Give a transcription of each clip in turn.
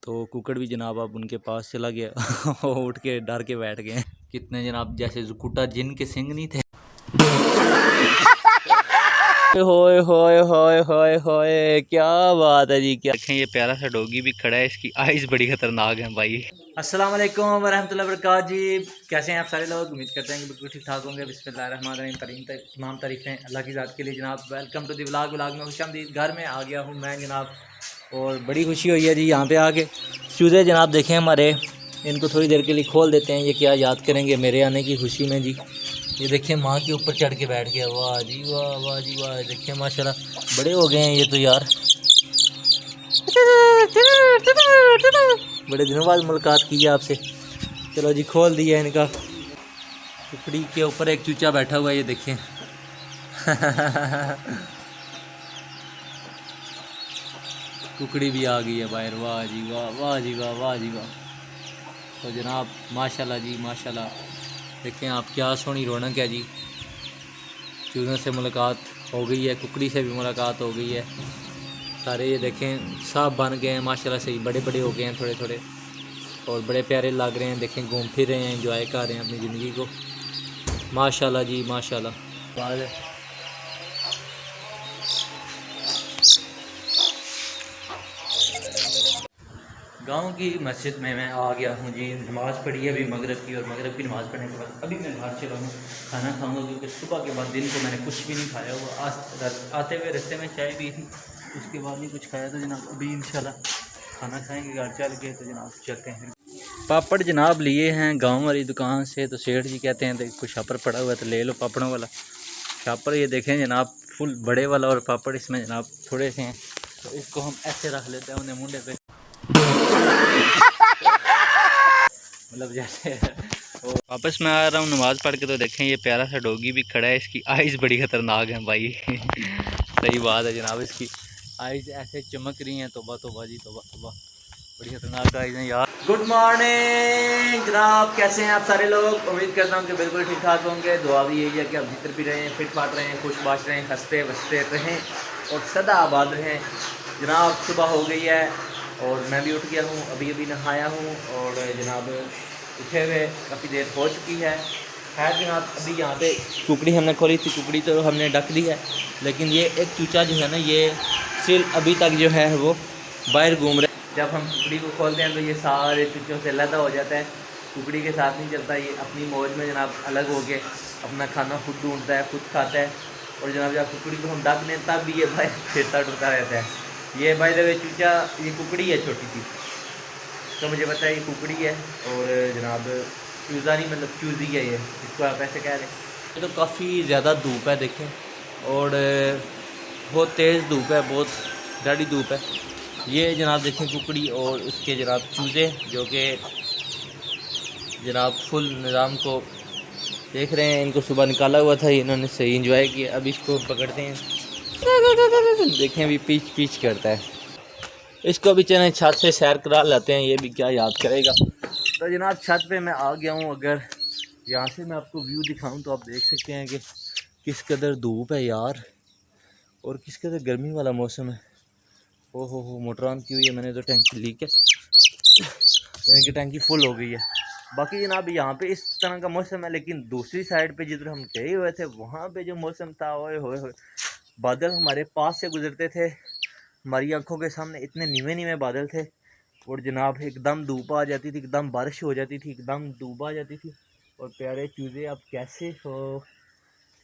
तो कुकड़ भी जनाब अब उनके पास चला गया वो उठ के डर के बैठ गए। कितने जनाब जैसे जुकुटा जिन के सिंग नहीं थे। होए होए होए होए होए, क्या बात है जी, क्या देखें ये प्यारा सा डॉगी भी खड़ा है, इसकी आइज़ बड़ी खतरनाक हैं भाई। अस्सलाम वालेकुम वरहमतुल्लाहि वबरकातुहू जी, कैसे हैं आप सारे लोग? उम्मीद करते हैं कि बिल्कुल ठीक ठाक होंगे। बिस्मिल्लाहिर्रहमानिर्रहीम, तमाम तारीफ़ें अल्लाह की ज़ात के लिए जनाब। वेलकम टू दी व्लॉग में खुशामदीद। घर में आ गया हूँ मैं जनाब और बड़ी खुशी हुई है जी यहाँ पे आके। चूज़े जनाब देखें हमारे, इनको थोड़ी देर के लिए खोल देते हैं, ये क्या याद करेंगे मेरे आने की खुशी में जी। ये देखिए माँ के ऊपर चढ़ के बैठ गया, वाह जी वाह, वाह जी वाह। देखिए माशाल्लाह बड़े हो गए हैं ये तो यार, बड़े दिनों बाद मुलाकात की है आपसे। चलो जी खोल दिया इनका। टुकड़ी के ऊपर एक चूचा बैठा हुआ है, ये देखें कुकड़ी भी आ गई है बाहर, वाह जी वाह, वाह जी वाह, वाह जी वाह। तो जनाब माशाल्लाह जी माशाल्लाह, देखें आप क्या सोहनी रौनक है जी। चूज़ों से मुलाकात हो गई है, कुकड़ी से भी मुलाकात हो गई है। सारे ये देखें सब बन गए हैं माशाल्लाह से, बड़े बड़े हो गए हैं थोड़े थोड़े और बड़े प्यारे लग रहे हैं। देखें घूम फिर रहे हैं, एंजॉय कर रहे हैं अपनी ज़िंदगी को, माशाल्लाह जी माशाल्लाह। गांव की मस्जिद में मैं आ गया हूँ जी, नमाज़ पढ़ी है अभी मगरिब की, और मगरिब की नमाज़ पढ़ने के बाद अभी मैं बाहर चला हूँ खाना खाऊंगा, क्योंकि सुबह के बाद दिन को मैंने कुछ भी नहीं खाया हुआ। आज आते हुए रास्ते में चाय पी थी, उसके बाद नहीं कुछ खाया। तो जनाब अभी इंशाल्लाह खाना खाएंगे घर चल के। तो जनाब चलते हैं। पापड़ जनाब लिए हैं गाँव वाली दुकान से, तो सेठ जी कहते हैं तो कुछ शापर पड़ा हुआ है तो ले लो पापड़ों वाला शापर। ये देखें जनाब फुल बड़े वाला, और पापड़ इसमें जनाब थोड़े से हैं, तो इसको हम ऐसे रख लेते हैं उन्हें मुंडे पे, मतलब जैसे वापस मैं आ रहा हूँ नमाज़ पढ़ के। तो देखें ये प्यारा सा डॉगी भी खड़ा है, इसकी आइज़ बड़ी ख़तरनाक हैं भाई सही बात है जनाब, इसकी आइज़ ऐसे चमक रही हैं, तौबा तौबा जी तौबा तौबा, बड़ी ख़तरनाक आइज़ हैं यार। गुड मॉर्निंग जनाब, कैसे हैं आप सारे लोग? उम्मीद करता हूँ कि बिल्कुल ठीक ठाक होंगे। दुआ भी यही है कि आप जितर भी रहें, फिट फाट रहें, खुश बाश रहें, हंसते बसते रहें और सदा आबाद रहें। जनाब सुबह हो गई है और मैं भी उठ गया हूँ, अभी अभी नहाया हूँ और जनाब उठे हुए काफ़ी देर हो चुकी है। खैर जनाब अभी यहाँ पे कुकड़ी हमने खोली थी, कुकड़ी तो हमने ढक दी है, लेकिन ये एक चूचा जो है ना, ये सिल अभी तक जो है वो बाहर घूम रहे। जब हम कुकड़ी को खोलते हैं तो ये सारे चूचों से अलग हो जाता है, कुकड़ी के साथ नहीं चलता, ये अपनी मौज में जनाब अलग हो के अपना खाना खुद ढूंढता है, खुद खाता है। और जनाब जब कुकड़ी को हम ढक दें तब भी ये भाई फिरता टुरता रहता है। ये भाई दे चूचा, ये कुकड़ी है छोटी सी, तो मुझे पता है ये कुकड़ी है, और जनाब चूज़ा नहीं मतलब चूज़ी है ये, इसको आप ऐसे कह रहे हैं। तो काफ़ी ज़्यादा धूप है देखें, और बहुत तेज़ धूप है, बहुत ज़्यादा धूप है। ये जनाब देखें कुकड़ी और उसके जनाब चूज़े जो कि जनाब फुल निज़ाम को देख रहे हैं। इनको सुबह निकाला हुआ था, इन्होंने सही इंजॉय किया। अब इसको पकड़ते हैं, देखें अभी पीछ पीछ करता है। इसको भी चलें छत से सैर करा लाते हैं, ये भी क्या याद करेगा। तो जनाब छत पे मैं आ गया हूँ। अगर यहाँ से मैं आपको व्यू दिखाऊं तो आप देख सकते हैं कि किस कदर धूप है यार, और किस कदर गर्मी वाला मौसम है। ओहो हो मोटर ऑन की हुई है मैंने, तो टैंकी लीक है, यानी कि टैंकी फुल हो गई है। बाकी जनाब यहाँ पे इस तरह का मौसम है, लेकिन दूसरी साइड पे जिधर हम गए हुए थे वहाँ पे जो मौसम था, ओए होए, बादल हमारे पास से गुजरते थे, हमारी आंखों के सामने इतने नीवे नीवे बादल थे, और जनाब एकदम धूप आ जाती थी, एकदम बारिश हो जाती थी, एकदम धूप आ जाती थी। और प्यारे चूज़े आप कैसे हो,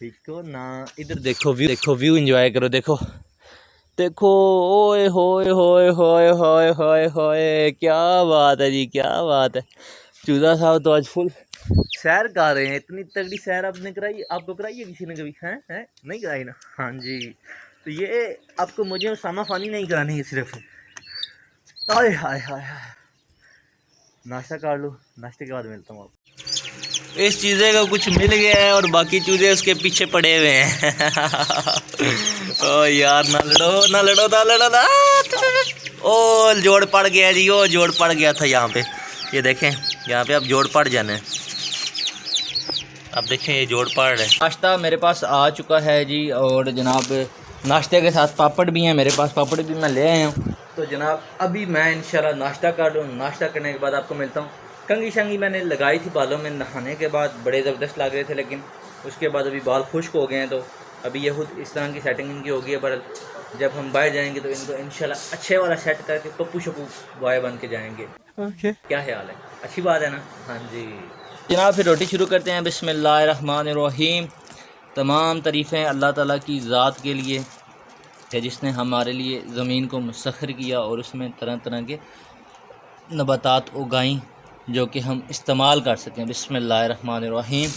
ठीक हो ना? इधर देखो व्यू एंजॉय करो, देखो देखो, ओए होए होए होए होए होए होए, क्या बात है जी, क्या बात है। चूज़ा साहब तो आज फुल सैर कर रहे हैं, इतनी तगड़ी सैर आपने कराई, आपको कराई है किसी ने कभी? हैं नहीं कराई ना? हाँ जी, तो ये आपको मुझे सामा फानी नहीं करानी है सिर्फ। हाय हाय हाय हाय, नाश्ता कर लो, नाश्ते के बाद मिलता हूँ आपको। इस चूज़े को कुछ मिल गया है और बाकी चूज़े उसके पीछे पड़े हुए हैं ओ यार ना लड़ो ना लड़ो ना लड़ो ना। ओ जोड़ पड़ गया जी, ओ जोड़ पड़ गया था यहाँ पे, ये देखें यहाँ पे अब जोड़ पड़ जाना है। अब देखें ये जोड़ पड़ रहे हैं। नाश्ता मेरे पास आ चुका है जी, और जनाब नाश्ते के साथ पापड़ भी हैं मेरे पास, पापड़ भी मैं ले आया हूँ। तो जनाब अभी मैं इंशाल्लाह नाश्ता कर लूँ, नाश्ता करने के बाद आपको मिलता हूँ। कंघी शंगी मैंने लगाई थी बालों में, नहाने के बाद बड़े ज़बरदस्त लग रहे थे, लेकिन उसके बाद अभी बाल खुश्क हो गए हैं। तो अभी ये खुद इस तरह की सेटिंग इनकी होगी है, पर जब हम बाहर जाएंगे तो इनको इंशाल्लाह अच्छे वाला सेट करके पप्पू शप्पू बॉय बन के जाएंगे। क्या ख्याल है? अच्छी बात है ना? हाँ जी जनाब, फिर रोटी शुरू करते हैं। बिस्मिल्लाहिर्रहमानिर्रहीम। तमाम तारीफ़ें अल्लाह ताला की ज़ात के लिए है जिसने हमारे लिए ज़मीन को मुसख्खर किया और उसमें तरह तरह के नबातात उगाई जो कि हम इस्तेमाल कर सकें। बिस्मिल्लाहिर्रहमानिर्रहीम।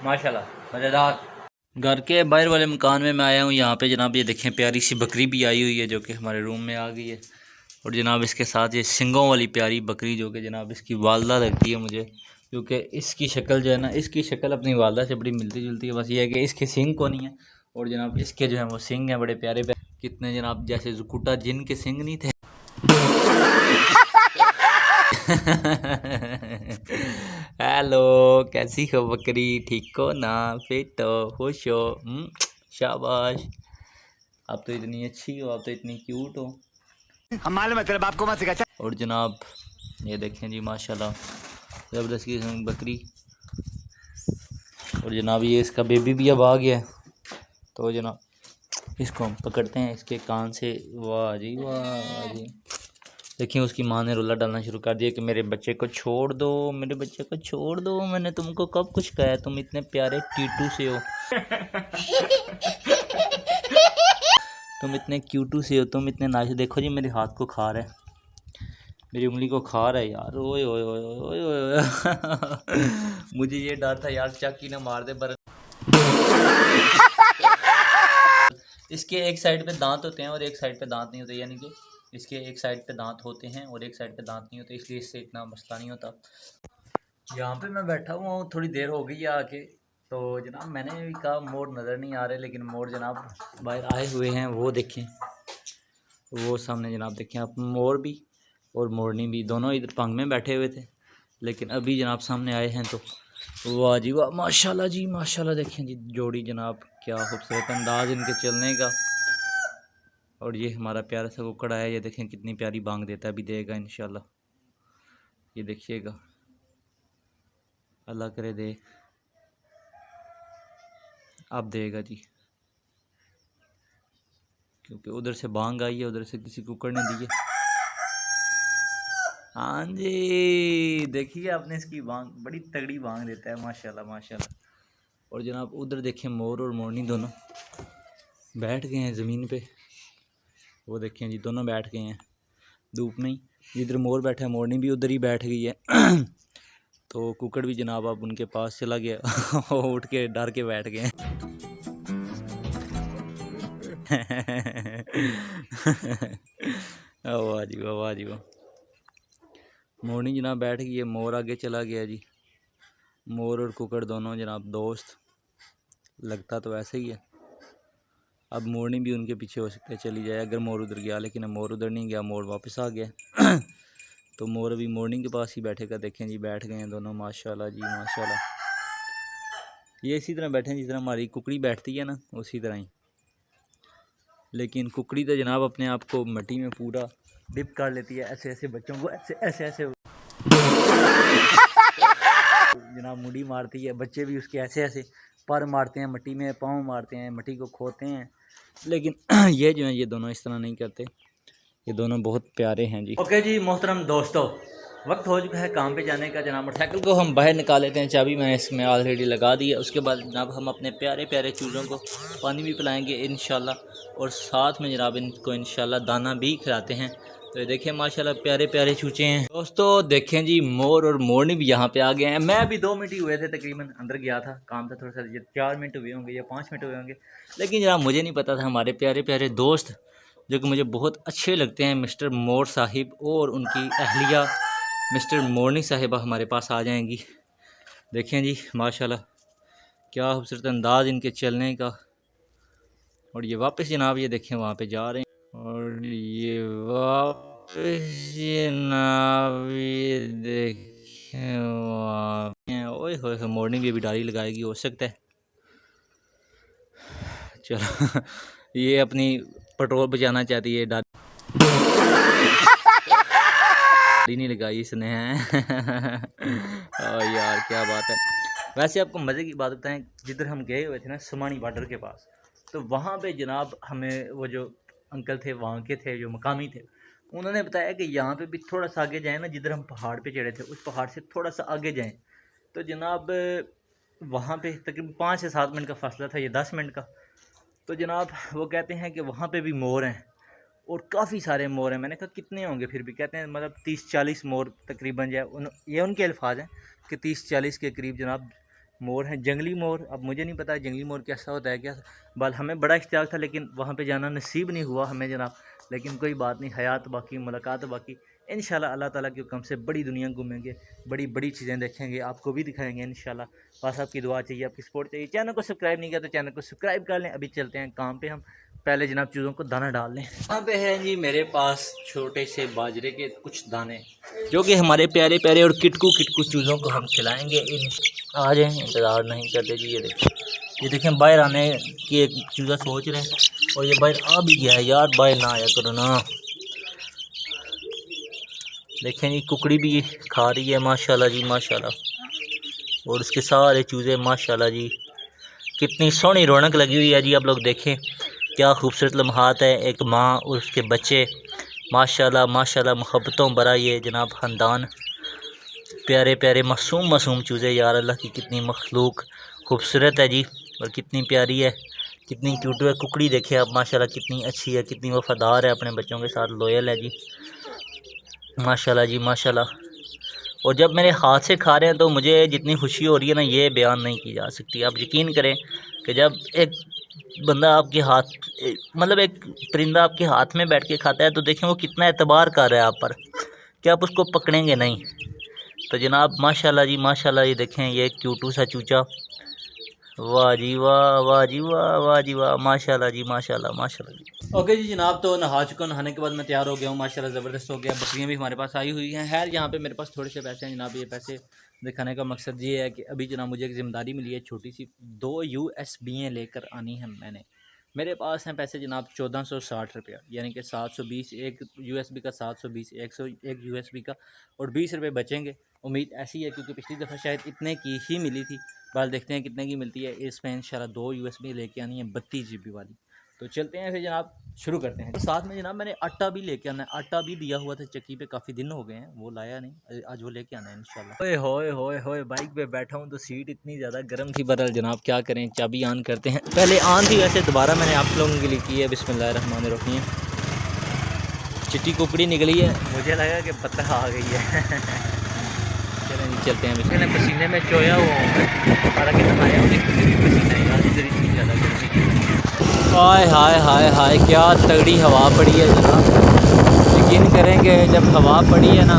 माशाल्लाह मज़ेदार। घर के बाहर वाले मकान में मैं आया हूँ। यहाँ पे जनाब ये देखें प्यारी सी बकरी भी आई हुई है जो कि हमारे रूम में आ गई है। और जनाब इसके साथ ये सिंगों वाली प्यारी बकरी जो कि जनाब इसकी वालदा लगती है मुझे, क्योंकि इसकी शक्ल जो है ना, इसकी शक्ल अपनी वालदा से बड़ी मिलती जुलती है। बस ये है कि इसके सिंग को नहीं है, और जनाब इसके जो है वो सिंग हैं बड़े प्यारे प्यारे, कितने जनाब जैसे जुकुटा जिन के सिंग नहीं थे। हेलो, कैसी हो बकरी? ठीक हो ना? फिट हो? खुश हो? शाबाश। आप तो इतनी अच्छी हो, आप तो इतनी क्यूट हो। हम मालूम है तेरे बाप को मत सिखा। और जनाब ये देखें जी माशाल्लाह ज़बरदस्त की बकरी। और जनाब ये इसका बेबी भी अब आ गया है। तो जनाब इसको हम पकड़ते हैं इसके कान से। वाह जी वाह जी। देखिए उसकी माँ ने रोला डालना शुरू कर दिया कि मेरे बच्चे को छोड़ दो, मेरे बच्चे को छोड़ दो। मैंने तुमको कब कुछ कहा है? तुम इतने प्यारे टीटू से हो। तुम इतने क्यूटू से हो, तुम इतने नाइस। देखो जी मेरे हाथ को खा रहा है, मेरी उंगली को खा रहा है यार। ओए ओए ओए ओए ओए। मुझे ये डर था यार चाकी ना मार दे, पर इसके एक साइड पे दांत होते हैं और एक साइड पे दांत नहीं होते, यानी कि इसके एक साइड पे दांत होते हैं और एक साइड पे दांत नहीं होते, इसलिए इससे इतना मसला नहीं होता। यहाँ पे मैं बैठा हुआ हूँ, थोड़ी देर हो गई है आके। तो जनाब मैंने भी कहा मोर नज़र नहीं आ रहे, लेकिन मोर जनाब बाहर आए हुए हैं। वो देखें, वो सामने जनाब देखें आप, मोर भी और मोरनी भी दोनों इधर पंख में बैठे हुए थे, लेकिन अभी जनाब सामने आए हैं। तो वाह जी वाह, माशाल्लाह जी माशाल्लाह। देखें जी जोड़ी जनाब, क्या खूबसूरत अंदाज इनके चलने का। और ये हमारा प्यारा सा कुकड़ा है, ये देखें कितनी प्यारी बांग देता है। अभी देगा इंशाल्लाह, ये देखिएगा, अल्लाह करे दे। अब देगा जी, क्योंकि उधर से बांग आई है, उधर से किसी कुकड़ ने दी है। हाँ जी देखिए आपने इसकी बांग, बड़ी तगड़ी बांग देता है माशाल्लाह माशाल्लाह। और जनाब उधर देखें मोर और मोरनी दोनों बैठ गए हैं ज़मीन पे। वो देखें जी दोनों बैठ गए हैं धूप में ही। जिधर मोर बैठा है मोरनी भी उधर ही बैठ गई है। तो कुकड़ भी जनाब अब उनके पास चला गया। वो उठ के डर के बैठ गए। वाह जी वाह, वाह जी वाह। मोरनी जनाब बैठ गई है, मोर आगे चला गया जी। मोर और कुकड़ दोनों जनाब दोस्त, लगता तो ऐसे ही है। अब मोरनी भी उनके पीछे हो सकता है चली जाए अगर मोर उधर गया, लेकिन मोर उधर नहीं गया, मोर वापस आ गया। तो मोर अभी मोरनी के पास ही बैठेगा। देखें जी बैठ गए हैं दोनों माशाल्लाह जी माशाल्लाह। ये इसी तरह बैठे हैं जिस तरह हमारी कुकड़ी बैठती है ना, उसी तरह ही। लेकिन कुकड़ी तो जनाब अपने आप को मिट्टी में पूरा डिप कर लेती है, ऐसे ऐसे बच्चों को ऐसे ऐसे ऐसे जनाब मुड़ी मारती है। बच्चे भी उसके ऐसे ऐसे पर मारते हैं मिट्टी में, पाँव मारते हैं, मिट्टी को खोते हैं। लेकिन ये जो है ये दोनों इस तरह नहीं करते, ये दोनों बहुत प्यारे हैं जी। ओके जी मोहतरम दोस्तों, वक्त हो चुका है काम पे जाने का। जनाब मोटरसाइकिल को हम बाहर निकाल लेते हैं, चाबी मैंने इसमें ऑलरेडी लगा दी है। उसके बाद जनाब हम अपने प्यारे प्यारे चूज़ों को पानी भी पिलाएंगे इंशाल्लाह, और साथ में जनाब इनको इंशाल्लाह दाना भी खिलाते हैं। तो ये देखें माशाल्लाह प्यारे प्यारे चूचे हैं। दोस्तों देखें जी मोर और मोरनी भी यहाँ पे आ गए हैं। मैं अभी 2 मिनट ही हुए थे तकरीबन, अंदर गया था, काम था थोड़ा सा, 4 मिनट हुए होंगे या 5 मिनट हुए होंगे। लेकिन जनाब मुझे नहीं पता था हमारे प्यारे प्यारे दोस्त जो कि मुझे बहुत अच्छे लगते हैं, मिस्टर मोर साहिब और उनकी अहलिया मिस्टर मोरनी साहिबा हमारे पास आ जाएंगी। देखें जी माशाल्लाह क्या खूबसूरत अंदाज इनके चलने का। और ये वापस जनाब ये देखें वहाँ पे जा रहे हैं, और ये वापस जनाब ये देखें ओए होए मॉर्निंग भी अभी डाली लगाएगी हो सकता है। चलो ये अपनी पेट्रोल बचाना चाहती है, डाली नहीं लगाई इसने हैं। और यार क्या बात है। वैसे आपको मज़े की बात बताएं, जिधर हम गए हुए थे ना समानी बॉर्डर के पास, तो वहाँ पे जनाब हमें वो जो अंकल थे वहाँ के थे जो मकामी थे, उन्होंने बताया कि यहाँ पे भी थोड़ा सा आगे जाएँ ना, जिधर हम पहाड़ पे चढ़े थे उस पहाड़ से थोड़ा सा आगे जाएँ तो जनाब वहाँ पे तकरीबन 5 से 7 मिनट का फासला था, ये 10 मिनट का। तो जनाब वो कहते हैं कि वहाँ पे भी मोर हैं और काफ़ी सारे मोर हैं। मैंने कहा कितने होंगे, फिर भी कहते हैं मतलब 30-40 मोर तकरीबन जो है ये उनके अल्फाज हैं कि 30-40 के करीब जनाब मोर हैं, जंगली मोर। अब मुझे नहीं पता जंगली मोर कैसा होता है क्या, बल हमें बड़ा इश्तियाक था लेकिन वहाँ पे जाना नसीब नहीं हुआ हमें जनाब। लेकिन कोई बात नहीं, हयात बाकी, मुलाकात बाकी। इंशाल्लाह अल्लाह ताला के हुक्म से बड़ी दुनिया घूमेंगे, बड़ी बड़ी चीज़ें देखेंगे, आपको भी दिखाएंगे इंशाल्लाह। बस आपकी दुआ चाहिए, आपकी सपोर्ट चाहिए। चैनल को सब्सक्राइब नहीं किया तो चैनल को सब्सक्राइब कर लें। अभी चलते हैं काम पे, हम पहले जनाब चूज़ों को दाना डाल लें। यहाँ पे है जी मेरे पास छोटे से बाजरे के कुछ दाने, जो कि हमारे प्यारे प्यारे और किटकू किटकू चूज़ों को हम खिलाएँगे। आ जाए, इंतज़ार नहीं करते जी। ये देखें बाहर आने की एक चूज़ा सोच रहे हैं और ये बाहर आ भी गया है। यार बाहर ना आया करो ना। देखें जी कुकड़ी भी खा रही है माशाल्लाह जी माशाल्लाह, और उसके सारे चूज़े माशाल्लाह जी। कितनी सोहनी रौनक लगी हुई है जी। आप लोग देखें क्या खूबसूरत लम्हात है, एक माँ और उसके बच्चे माशाल्लाह माशाल्लाह। मोहब्बतों भरा ये जनाब ख़ानदान, प्यारे प्यारे मासूम मासूम चूज़े। यार अल्लाह की कितनी मखलूक खूबसूरत है जी, और कितनी प्यारी है, कितनी क्यूट है। कुकड़ी देखे आप माशाल्लाह कितनी अच्छी है, कितनी वफादार है, अपने बच्चों के साथ लॉयल है जी माशाल्लाह जी माशाल्लाह। और जब मेरे हाथ से खा रहे हैं तो मुझे जितनी खुशी हो रही है ना, ये बयान नहीं की जा सकती। आप यकीन करें कि जब एक बंदा आपके हाथ, मतलब एक परिंदा आपके हाथ में बैठ के खाता है तो देखें वो कितना एतबार कर रहा है आप पर, कि आप उसको पकड़ेंगे नहीं। तो जनाब माशाल्लाह जी माशाल्लाह, ये देखें ये क्यूटू सा चूचा, वाह जी वाह, वाह जी वाह, वाह जी वाह, माशाल्लाह जी माशाल्लाह माशाल्लाह जी। ओके जी जनाब, तो नहा चुका, नहाने के बाद मैं तैयार हो गया हूँ माशाल्लाह, ज़बरदस्त हो गया। बकरियाँ भी हमारे पास आई हुई हैं। खैर यहाँ पे मेरे पास थोड़े से पैसे हैं जनाब। ये पैसे दिखाने का मकसद ये है कि अभी जनाब मुझे एक ज़िम्मेदारी मिली है छोटी सी, 2 USB लेकर आनी है मैंने। मेरे पास हैं पैसे जनाब 1460 रुपया, यानी कि 720, एक USB का 720, 101 USB का, और 20 रुपये बचेंगे। उम्मीद ऐसी है क्योंकि पिछली दफ़ा शायद इतने की ही मिली थी। बाल देखते हैं कितने की मिलती है। इसमें इंशाल्लाह 2 USB लेके आनी है 32 GB वाली। तो चलते हैं फिर जनाब, शुरू करते हैं। तो साथ में जनाब मैंने आटा भी लेके आना है। आटा भी दिया हुआ था चक्की पे, काफ़ी दिन हो गए हैं वो लाया नहीं, आज वो लेके आना है इंशाल्लाह। ओए होए होए होए, बाइक पे बैठा हूँ तो सीट इतनी ज़्यादा गर्म थी। बदल जनाब क्या करें, चाबी ऑन करते हैं। पहले ऑन थी वैसे, दोबारा मैंने आप लोगों के लिए की है। बिस्मिल्लाहिर्रहमानिर्रहीम। चिट्टी कुकड़ी निकली है, मुझे लगा कि पत्ता आ गई है। चलें जी चलते हैं। मैंने पसीने में चोया हुआ हूँ, हालांकि नहाया हूँ लेकिन फिर भी पसीना यार इधर इतनी ज़्यादा गर्मी की। हाय हाय हाय हाय, क्या तगड़ी हवा पड़ी है जनाब। यकीन करेंगे जब हवा पड़ी है ना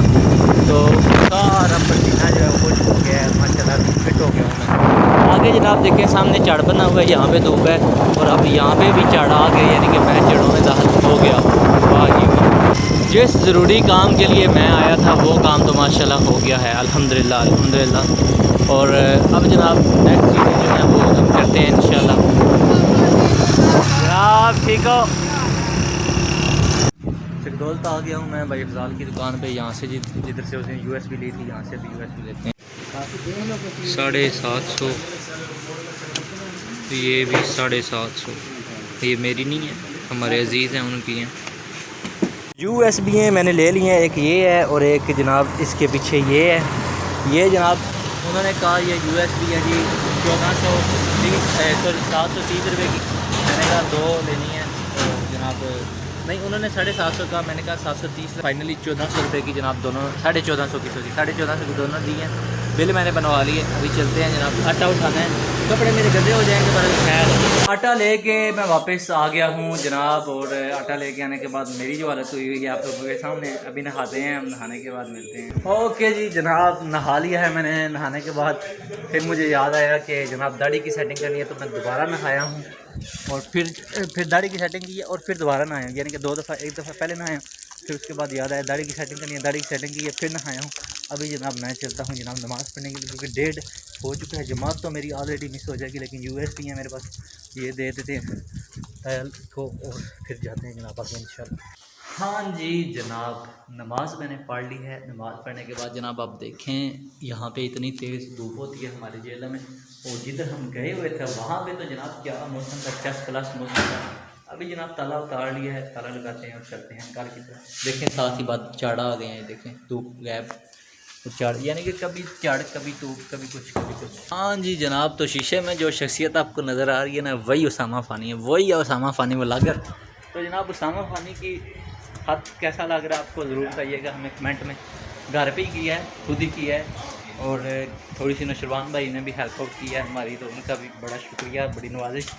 तो सारा पसीना जो है वो हो गया है माशाल्लाह, फिट हो गया हूँ मैं। आगे जनाब देखिए सामने चढ़ बना हुआ है, यहाँ पे धूप है और अब यहाँ पे भी चढ़ आ गए, यानी कि मैं जड़ों में दाखिल हो गया। वाह जी वाह, जिस ज़रूरी काम के लिए मैं आया था वो काम तो माशाल्लाह हो गया है, अल्हम्दुलिल्लाह अल्हम्दुलिल्लाह। और अब जनाब नेक्स्ट चीज़ें जो हैं वो हम करते हैं इंशाल्लाह। जनाब ठीक हो, चकदौल आ गया हूँ मैं भाई अफजाल की दुकान पे। यहाँ से जिधर से उसने USB ली थी, यहाँ से भी USB लेते हैं। 750, ये भी 750। ये मेरी नहीं है, हमारे अजीज़ हैं उनकी हैं। USB हैं मैंने ले लिए हैं, एक ये है और एक जनाब इसके पीछे ये है। ये जनाब उन्होंने कहा ये USB है जी 730 रुपये की। मैंने कहा 2 लेनी है तो जनाब नहीं, उन्होंने 750 का, मैंने कहा 730। फाइनली 1400 रुपये की जनाब दोनों, 1450 की, सॉरी 1450 की दोनों दी हैं। बिल मैंने बनवा लिए। अभी चलते हैं जनाब, आटा उठाना है, कपड़े मेरे गंदे हो जाएंगे पर खैर। आटा लेके मैं वापस आ गया हूँ जनाब, और आटा लेके आने के बाद मेरी जो हालत हुई हुई है आप लोगों के सामने। अभी नहाते हैं हम, नहाने के बाद मिलते हैं। ओके जी जनाब, नहा लिया है मैंने। नहाने के बाद फिर मुझे याद आया कि जनाब दाढ़ी की सेटिंग करनी है, तो मैं दोबारा नहाया हूँ और फिर दाढ़ी की सेटिंग की है और फिर दोबारा नहाया, यानी कि 2 दफ़ा, एक दफ़ा पहले नहाया फिर उसके बाद याद आया दाढ़ी की सेटिंग करनी है, दाढ़ी की सेटिंग की है, फिर नहाया हूँ। अभी जनाब मैं चलता हूँ जनाब नमाज़ पढ़ने के लिए, क्योंकि 1:30 हो चुका है। जमात तो मेरी ऑलरेडी मिस हो जाएगी, लेकिन USB है मेरे पास, ये दे देते हैं तैयार को और फिर जाते हैं जनाब आगे इंशाल्लाह। हाँ जी जनाब, नमाज़ मैंने पढ़ ली है। नमाज़ पढ़ने के बाद जनाब आप देखें यहाँ पे इतनी तेज़ धूप होती है हमारे जिले में, और जिधर हम गए हुए थे वहाँ पे तो जनाब क्या मौसम था, 10+ मौसम था। अभी जनाब ताला उतार लिया है, ताला लगाते हैं और चलते हैं घर की तरफ। देखें साथ ही बात चाड़ा आ गए हैं, देखें धूप गैप चाड़, यानी कि कभी चाड़ कभी धूप कभी कुछ कभी कुछ। हाँ जी जनाब, तो शीशे में जो शख्सियत आपको नज़र आ रही है ना, वही उसामा फ़ानी है, वही उसामा फ़ानी व्लॉगर। तो जनाब उसामा फ़ानी की हाथ कैसा लग रहा है आपको ज़रूर बताइएगा हमें कमेंट में। घर पे ही किया है, खुद ही किया है, और थोड़ी सी नौशरवान भाई ने भी हेल्प आउट किया है हमारी, तो उनका भी बड़ा शुक्रिया, बड़ी नवाजिश।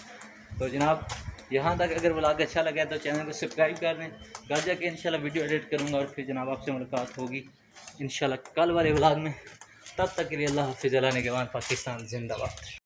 तो जनाब यहाँ तक अगर व्लॉग अच्छा लगा तो चैनल को सब्सक्राइब कर दें। घर जाके इंशाल्लाह वीडियो एडिट करूँगा और फिर जनाब आपसे मुलाकात होगी इंशाल्लाह कल वाले व्लॉग में। तब तक के लिए अल्लाह हाफ़िज़, अल्लाह ने के बाद पाकिस्तान जिंदाबाद।